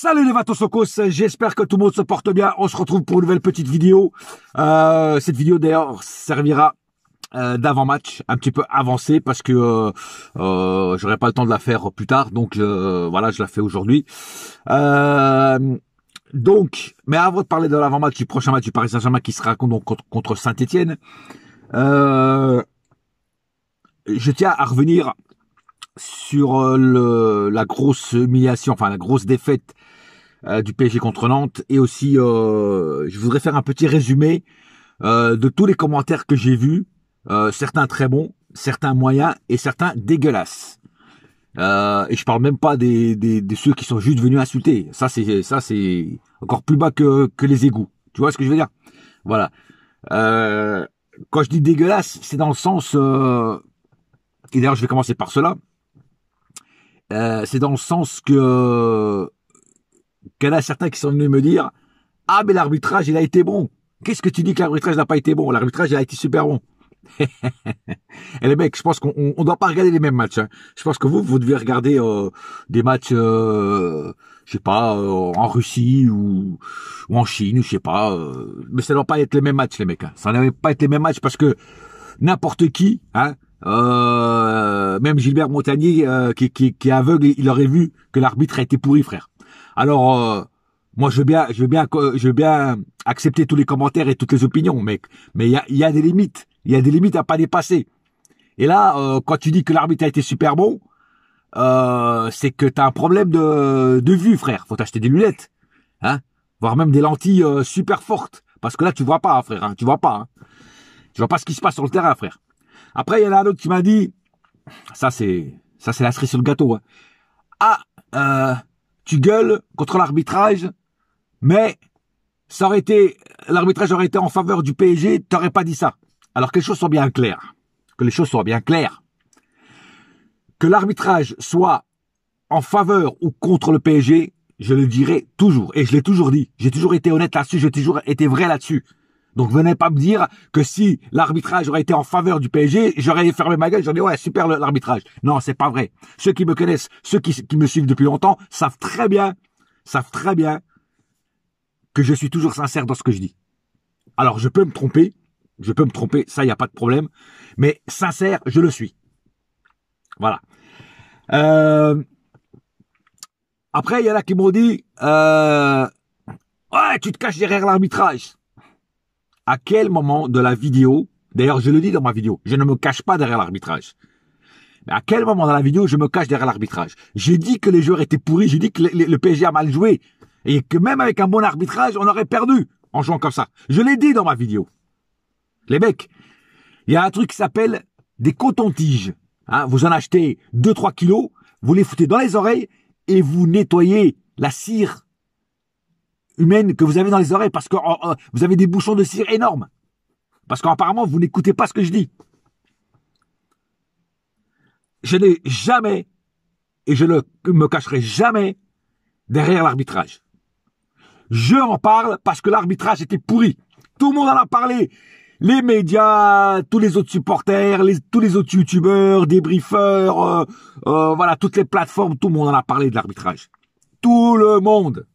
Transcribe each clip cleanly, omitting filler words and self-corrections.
Salut les Vatosokos, j'espère que tout le monde se porte bien. On se retrouve pour une nouvelle petite vidéo. Cette vidéo d'ailleurs servira d'avant-match, un petit peu avancé parce que j'aurai pas le temps de la faire plus tard, donc voilà, je la fais aujourd'hui. Donc, mais avant de parler de l'avant-match du prochain match du Paris Saint-Germain qui sera donc contre Saint-Etienne, je tiens à revenir sur la grosse humiliation, enfin la grosse défaite du PSG contre Nantes, et aussi je voudrais faire un petit résumé de tous les commentaires que j'ai vus, certains très bons, certains moyens et certains dégueulasses. Et je parle même pas des ceux qui sont juste venus insulter. Ça c'est encore plus bas que les égouts. Tu vois ce que je veux dire? Voilà. Quand je dis dégueulasse, c'est dans le sens et d'ailleurs je vais commencer par cela. C'est dans le sens que qu'il y en a certains qui sont venus me dire « Ah, mais l'arbitrage, il a été bon. Qu'est-ce que tu dis que l'arbitrage n'a pas été bon? L'arbitrage, il a été super bon. » Et les mecs, je pense qu'on ne doit pas regarder les mêmes matchs. Hein. Je pense que vous devez regarder des matchs, je sais pas, en Russie ou en Chine, ou je sais pas. Mais ça ne doit pas être les mêmes matchs, les mecs. Hein. Ça ne doit pas être les mêmes matchs parce que n'importe qui, hein, même Gilbert Montagnier, qui est aveugle, il aurait vu que l'arbitre a été pourri, frère. Alors, moi, je veux bien accepter tous les commentaires et toutes les opinions, mec. Mais il y a des limites. Il y a des limites à pas dépasser. Et là, quand tu dis que l'arbitre a été super bon, c'est que t'as un problème de vue, frère. Faut t'acheter des lunettes, hein, voire même des lentilles super fortes, parce que là, tu vois pas, hein, frère. Hein, tu vois pas. Hein. Tu vois pas ce qui se passe sur le terrain, frère. Après, il y en a un autre qui m'a dit, ça c'est la cerise sur le gâteau. Hein. Ah, tu gueules contre l'arbitrage, mais l'arbitrage aurait été en faveur du PSG, t'aurais pas dit ça. Alors que les choses soient bien claires. Que les choses soient bien claires. Que l'arbitrage soit en faveur ou contre le PSG, je le dirai toujours. Et je l'ai toujours dit. J'ai toujours été honnête là-dessus, j'ai toujours été vrai là-dessus. Donc venez pas me dire que si l'arbitrage aurait été en faveur du PSG, j'aurais fermé ma gueule, j'aurais dit ouais, super l'arbitrage. Non, c'est pas vrai. Ceux qui me connaissent, ceux qui me suivent depuis longtemps, savent très bien que je suis toujours sincère dans ce que je dis. Alors je peux me tromper, ça y a pas de problème, mais sincère, je le suis. Voilà. Après, il y en a qui m'ont dit ouais, tu te caches derrière l'arbitrage. À quel moment de la vidéo, d'ailleurs je le dis dans ma vidéo, je ne me cache pas derrière l'arbitrage. Mais à quel moment dans la vidéo je me cache derrière l'arbitrage? J'ai dit que les joueurs étaient pourris, j'ai dit que le PSG a mal joué, et que même avec un bon arbitrage, on aurait perdu en jouant comme ça. Je l'ai dit dans ma vidéo. Les mecs, il y a un truc qui s'appelle des cotons-tiges. Hein, vous en achetez 2-3 kilos, vous les foutez dans les oreilles, et vous nettoyez la cire humaine que vous avez dans les oreilles parce que vous avez des bouchons de cire énormes. Parce qu'apparemment, vous n'écoutez pas ce que je dis. Je n'ai jamais, et je ne me cacherai jamais derrière l'arbitrage. Je en parle parce que l'arbitrage était pourri. Tout le monde en a parlé. Les médias, tous les autres supporters, tous les autres youtubeurs, débriefeurs, voilà, toutes les plateformes, tout le monde en a parlé de l'arbitrage. Tout le monde.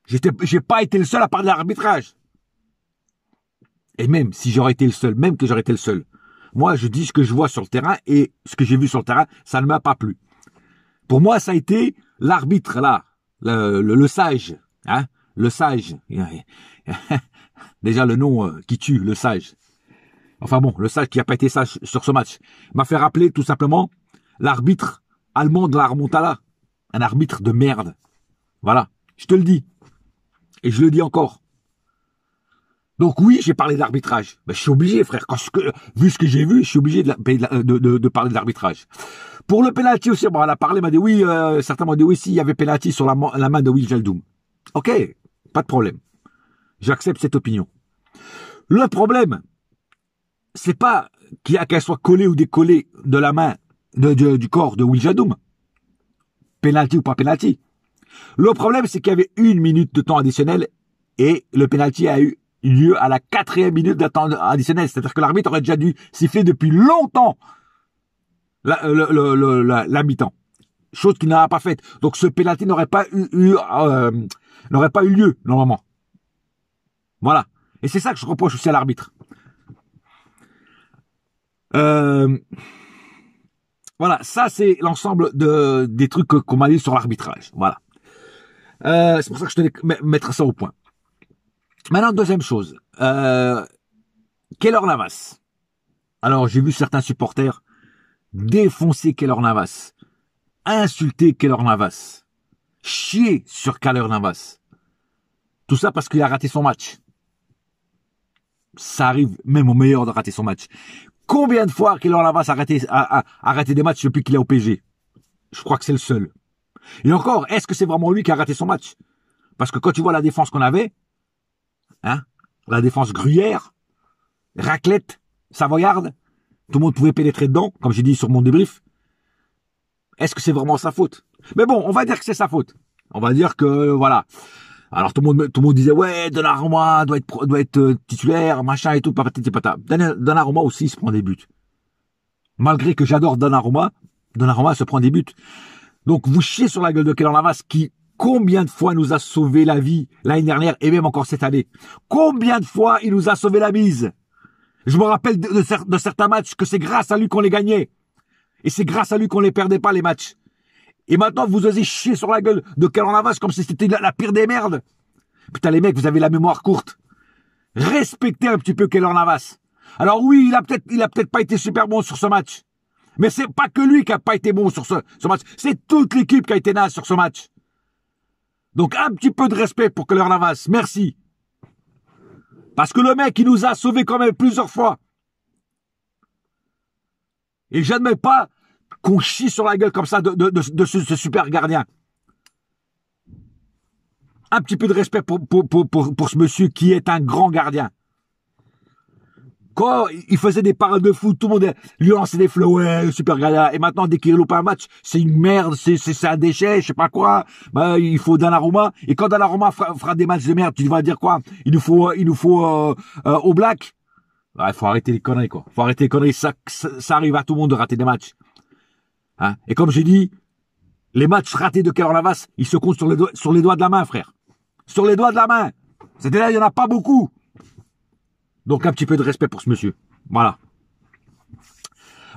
J'ai pas été le seul à parler de l'arbitrage. Et même si j'aurais été le seul, même que j'aurais été le seul, moi je dis ce que je vois sur le terrain et ce que j'ai vu sur le terrain, ça ne m'a pas plu. Pour moi, ça a été l'arbitre là, le sage, hein, le sage. Déjà le nom qui tue, le sage. Enfin bon, le sage qui a pas été sage sur ce match m'a fait rappeler tout simplement l'arbitre allemand de la remontada, un arbitre de merde. Voilà, je te le dis. Et je le dis encore. Donc oui, j'ai parlé d'arbitrage. Ben, je suis obligé, frère. Vu ce que j'ai vu, je suis obligé de parler de l'arbitrage. Pour le penalty aussi, bon, elle a parlé, m'a dit oui, certains m'ont dit oui, s'il y avait penalty sur la main de Wijnaldum. Ok, pas de problème. J'accepte cette opinion. Le problème, c'est pas qu'elle soit collée ou décollée de la main, du corps de Wijnaldum. Penalty ou pas penalty. Le problème, c'est qu'il y avait 1 minute de temps additionnel et le penalty a eu lieu à la 4e minute de temps additionnel. C'est-à-dire que l'arbitre aurait déjà dû siffler depuis longtemps la mi-temps. chose qu'il n'a pas faite. Donc ce penalty n'aurait pas n'aurait pas eu lieu normalement. Voilà. Et c'est ça que je reproche aussi à l'arbitre. Voilà, ça c'est l'ensemble des trucs qu'on m'a dit sur l'arbitrage. Voilà. C'est pour ça que je tenais mettre ça au point. Maintenant, deuxième chose. Keylor Navas. Alors, j'ai vu certains supporters défoncer Keylor Navas, insulter Keylor Navas, chier sur Keylor Navas. Tout ça parce qu'il a raté son match. Ça arrive même au meilleur de rater son match. Combien de fois Keylor Navas a raté des matchs depuis qu'il est au PSG? Je crois que c'est le seul. Et encore, est-ce que c'est vraiment lui qui a raté son match? Parce que quand tu vois la défense qu'on avait, hein, la défense Gruyère, Raclette, Savoyarde, tout le monde pouvait pénétrer dedans, comme j'ai dit sur mon débrief. Est-ce que c'est vraiment sa faute? Mais bon, on va dire que c'est sa faute. On va dire que, voilà. Alors tout le monde disait, ouais, Donnarumma doit être titulaire, machin et tout, patati patata. Donnarumma aussi se prend des buts. Malgré que j'adore Donnarumma se prend des buts. Donc vous chiez sur la gueule de Keylor Navas qui, combien de fois nous a sauvé la vie l'année dernière et même encore cette année? Combien de fois il nous a sauvé la mise? Je me rappelle de certains matchs que c'est grâce à lui qu'on les gagnait. Et c'est grâce à lui qu'on les perdait pas, les matchs. Et maintenant, vous osez chier sur la gueule de Keylor Navas comme si c'était la pire des merdes. Putain, les mecs, vous avez la mémoire courte. Respectez un petit peu Keylor Navas. Alors oui, il a peut-être pas été super bon sur ce match. Mais c'est pas que lui qui a pas été bon sur ce match. C'est toute l'équipe qui a été naze sur ce match. Donc, un petit peu de respect pour Keylor Navas. Merci. Parce que le mec, il nous a sauvés quand même plusieurs fois. Et j'admets pas qu'on chie sur la gueule comme ça de ce super gardien. Un petit peu de respect pour ce monsieur qui est un grand gardien. Quand il faisait des parades de foot, tout le monde lui lançait des flots, ouais, super gardien. Et maintenant, dès qu'il loupe un match, c'est une merde, c'est un déchet, je sais pas quoi. Bah, il faut Donnarumma. Et quand Donnarumma fera des matchs de merde, tu vas dire quoi? Il nous faut au Black. Il faut arrêter les conneries, quoi. Faut arrêter les conneries. Ça arrive à tout le monde de rater des matchs. Hein? Et comme j'ai dit, les matchs ratés de Keylor Navas, ils se comptent sur les doigts de la main, frère. Sur les doigts de la main. C'est-à-dire, il y en a pas beaucoup. Donc, un petit peu de respect pour ce monsieur. Voilà.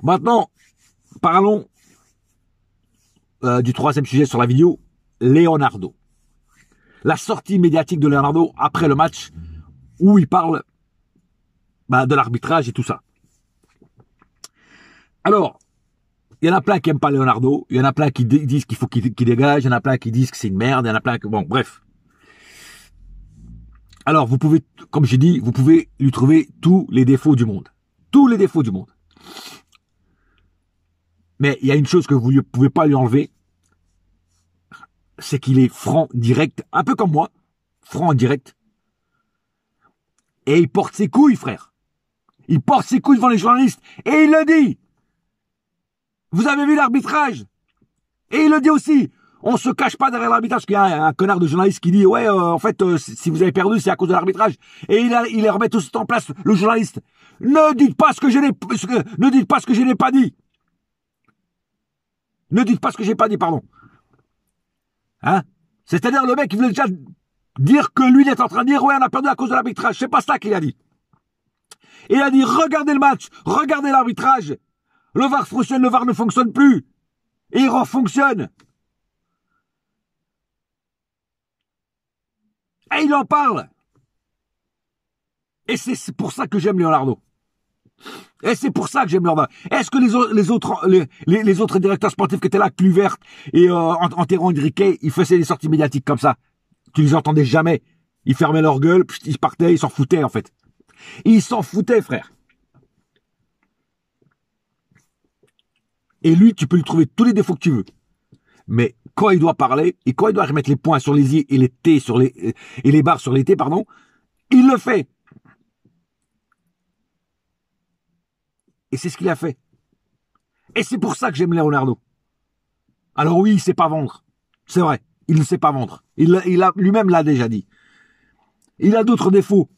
Maintenant, parlons du troisième sujet sur la vidéo, Leonardo. La sortie médiatique de Leonardo après le match où il parle de l'arbitrage et tout ça. Alors, il y en a plein qui n'aiment pas Leonardo, il y en a plein qui disent qu'il faut qu'il dégage, il y en a plein qui disent que c'est une merde, il y en a plein bon, bref. Alors, vous pouvez, comme j'ai dit, vous pouvez lui trouver tous les défauts du monde. Tous les défauts du monde. Mais il y a une chose que vous ne pouvez pas lui enlever, c'est qu'il est franc, direct, un peu comme moi, franc, direct. Et il porte ses couilles, frère. Il porte ses couilles devant les journalistes. Et il le dit. Vous avez vu l'arbitrage? Et il le dit aussi. On se cache pas derrière l'arbitrage, parce qu'il y a un connard de journaliste qui dit, ouais, en fait, si vous avez perdu, c'est à cause de l'arbitrage. Et il les remet tout en place, le journaliste. Ne dites pas ce que je n'ai pas dit. Ne dites pas ce que j'ai pas dit, pardon. Hein? C'est-à-dire, le mec, il voulait déjà dire que lui, il est en train de dire, ouais, on a perdu à cause de l'arbitrage. C'est pas ça qu'il a dit. Et il a dit, regardez le match, regardez l'arbitrage. Le VAR fonctionne, le VAR ne fonctionne plus. Et il refonctionne. Et il en parle. Et c'est pour ça que j'aime Leonardo. Et c'est pour ça que j'aime Leonardo. Est-ce que les autres directeurs sportifs qui étaient là, Kluivert et Antero Henrique, ils faisaient des sorties médiatiques comme ça? Tu les entendais jamais. Ils fermaient leur gueule, ils partaient, ils s'en foutaient en fait. Ils s'en foutaient, frère. Et lui, tu peux lui trouver tous les défauts que tu veux. Mais quand il doit parler, et quand il doit remettre les points sur les i et les t sur et les barres sur les t, pardon, il le fait. Et c'est ce qu'il a fait. Et c'est pour ça que j'aime Leonardo. Alors oui, il sait pas vendre. C'est vrai, il ne sait pas vendre. Il a lui-même l'a déjà dit. Il a d'autres défauts.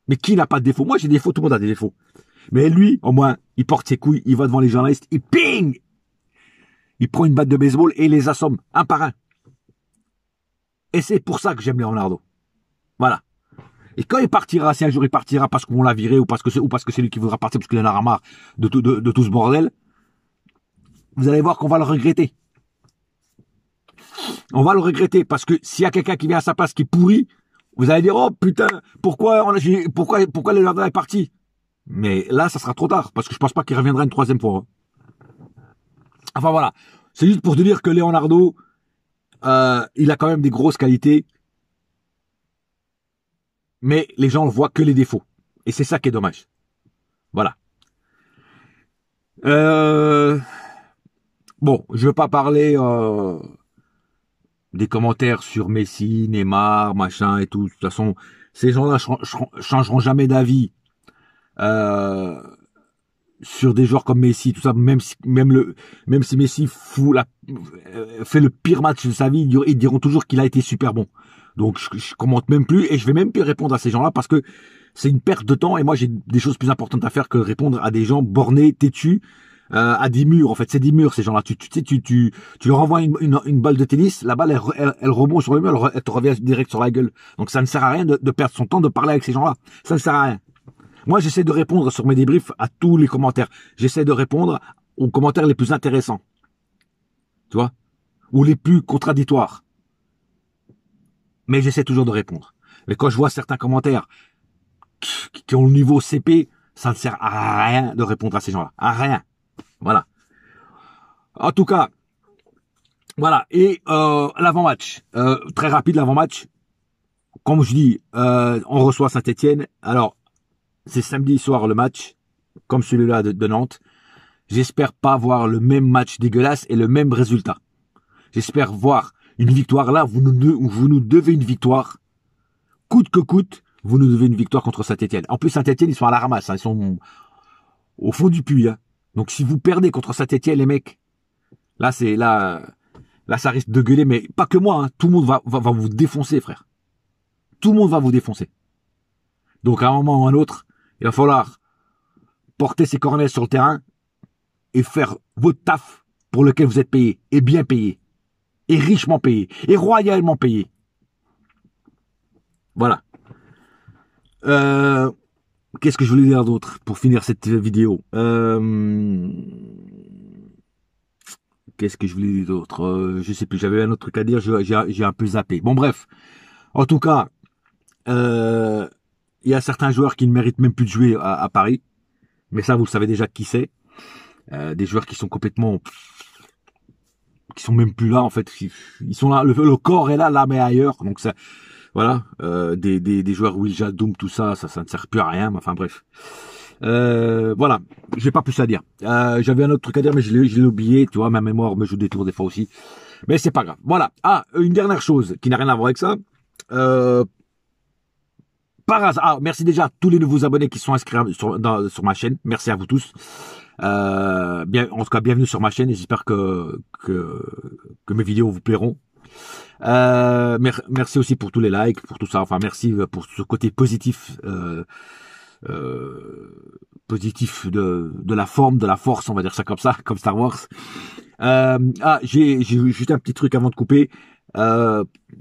Mais qui n'a pas de défauts? Moi, j'ai des défauts, tout le monde a des défauts. Mais lui, au moins, il porte ses couilles, il va devant les journalistes, il ping! il prend une batte de baseball et il les assomme un par un. Et c'est pour ça que j'aime Leonardo. Voilà. Et quand il partira, si un jour il partira parce qu'on l'a viré ou parce que c'est lui qui voudra partir parce qu'il en a marre de tout ce bordel, vous allez voir qu'on va le regretter. On va le regretter parce que s'il y a quelqu'un qui vient à sa place qui est pourri, vous allez dire, oh putain, pourquoi Leonardo est parti? Mais là, ça sera trop tard parce que je pense pas qu'il reviendra une troisième fois. Hein. Enfin voilà. C'est juste pour te dire que Leonardo, il a quand même des grosses qualités. Mais les gens ne voient que les défauts. Et c'est ça qui est dommage. Voilà. Bon, je ne veux pas parler des commentaires sur Messi, Neymar, machin et tout. De toute façon, ces gens-là changeront jamais d'avis sur des joueurs comme Messi, tout ça. Même si Messi fait le pire match de sa vie, ils diront toujours qu'il a été super bon. Donc je commente même plus et je vais même plus répondre à ces gens-là parce que c'est une perte de temps et moi j'ai des choses plus importantes à faire que répondre à des gens bornés, têtus, à des murs. En fait, c'est des murs ces gens-là. Tu leur envoies une balle de tennis, la balle elle rebond sur le mur, elle te revient direct sur la gueule. Donc ça ne sert à rien de perdre son temps de parler avec ces gens-là. Ça ne sert à rien. Moi j'essaie de répondre sur mes débriefs à tous les commentaires. J'essaie de répondre aux commentaires les plus intéressants, tu vois, ou les plus contradictoires. Mais j'essaie toujours de répondre. Mais quand je vois certains commentaires qui ont le niveau CP, ça ne sert à rien de répondre à ces gens-là. À rien. Voilà. En tout cas, voilà. Et l'avant-match. Très rapide l'avant-match. Comme je dis, on reçoit Saint-Etienne. Alors, c'est samedi soir le match, comme celui-là de Nantes. J'espère pas voir le même match dégueulasse et le même résultat. J'espère voir une victoire là. Vous nous devez une victoire. Coûte que coûte, vous nous devez une victoire contre Saint-Etienne. En plus, Saint-Etienne, ils sont à la ramasse. Hein, ils sont au fond du puits. Hein. Donc, si vous perdez contre Saint-Etienne, les mecs, là, ça risque de gueuler. Mais pas que moi. Hein, tout le monde va vous défoncer, frère. Tout le monde va vous défoncer. Donc, à un moment ou à un autre, il va falloir porter ses cornets sur le terrain et faire votre taf pour lequel vous êtes payé. Et bien payé. Et richement payé. Et royalement payé. Voilà. Qu'est-ce que je voulais dire d'autre pour finir cette vidéo? Qu'est-ce que je voulais dire d'autre? Je sais plus, j'avais un autre truc à dire, j'ai un peu zappé. Bon bref, en tout cas, il y a certains joueurs qui ne méritent même plus de jouer à Paris, mais ça vous le savez déjà qui c'est. Des joueurs qui sont complètement, qui sont même plus là en fait. Ils sont là, le corps est là, l'âme est ailleurs. Donc ça, voilà, des joueurs Will Jadoum, tout ça ne sert plus à rien. Mais enfin bref. Voilà, j'ai pas plus à dire. J'avais un autre truc à dire, mais je l'ai oublié. Tu vois, ma mémoire me joue des tours des fois aussi. Mais c'est pas grave. Voilà. Ah, une dernière chose qui n'a rien à voir avec ça. Par hasard, merci déjà à tous les nouveaux abonnés qui sont inscrits sur ma chaîne. Merci à vous tous. En tout cas, bienvenue sur ma chaîne et j'espère que mes vidéos vous plairont. Merci aussi pour tous les likes, pour tout ça. Enfin, merci pour ce côté positif, positif de la forme, de la force, on va dire ça, comme Star Wars. J'ai juste un petit truc avant de couper.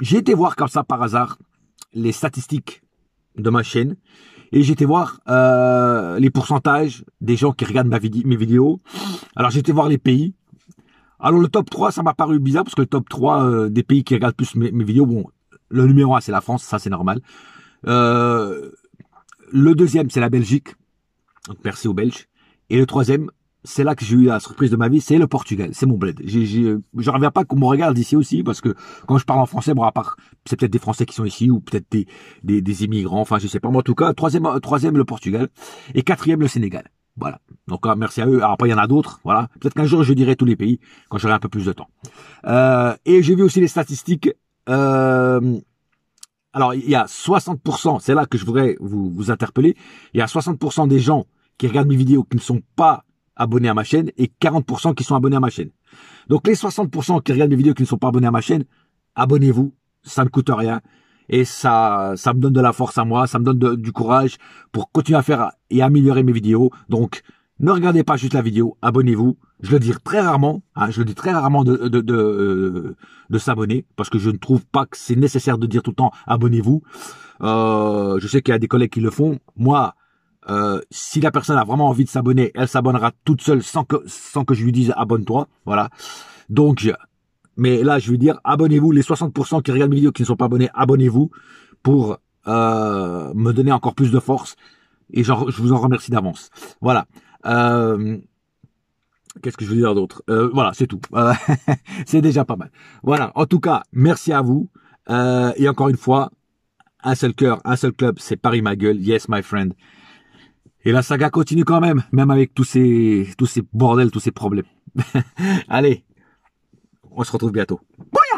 J'ai été voir comme ça par hasard les statistiques de ma chaîne et j'ai été voir les pourcentages des gens qui regardent mes vidéos. Alors j'ai été voir les pays. Alors le top 3, ça m'a paru bizarre parce que le top 3 des pays qui regardent plus mes vidéos, bon, le numéro 1 c'est la France, ça c'est normal. Le deuxième c'est la Belgique, donc merci aux Belges. Et le troisième, c'est là que j'ai eu la surprise de ma vie, c'est le Portugal, c'est mon bled. Je reviens pas qu'on me regarde ici aussi parce que quand je parle en français, bon à part c'est peut-être des Français qui sont ici ou peut-être des immigrants, enfin je sais pas. Mais en tout cas, troisième le Portugal et quatrième le Sénégal. Voilà. Donc merci à eux. Alors, après il y en a d'autres. Voilà. Peut-être qu'un jour je dirai tous les pays quand j'aurai un peu plus de temps. Et j'ai vu aussi les statistiques. Alors il y a 60%. C'est là que je voudrais vous interpeller. Il y a 60% des gens qui regardent mes vidéos qui ne sont pas abonnés à ma chaîne et 40% qui sont abonnés à ma chaîne. Donc les 60% qui regardent mes vidéos qui ne sont pas abonnés à ma chaîne, abonnez-vous. Ça ne coûte rien. Et ça me donne de la force à moi, ça me donne du courage pour continuer à faire et améliorer mes vidéos. Donc, Ne regardez pas juste la vidéo, abonnez-vous. Je le dis très rarement, hein, je le dis très rarement de s'abonner, parce que je ne trouve pas que c'est nécessaire de dire tout le temps abonnez-vous. Je sais qu'il y a des collègues qui le font. Moi, si la personne a vraiment envie de s'abonner, elle s'abonnera toute seule sans que je lui dise abonne-toi. Voilà. Donc, mais là, je veux dire, abonnez-vous. Les 60% qui regardent mes vidéos qui ne sont pas abonnés, abonnez-vous pour me donner encore plus de force. Et genre, je vous en remercie d'avance. Voilà. Qu'est-ce que je veux dire d'autre? Voilà, c'est tout. C'est déjà pas mal. Voilà. En tout cas, merci à vous. Et encore une fois, un seul cœur, un seul club, c'est Paris ma gueule. Yes, my friend. Et la saga continue quand même avec tous ces bordels, tous ces problèmes. Allez, on se retrouve bientôt. Bouya!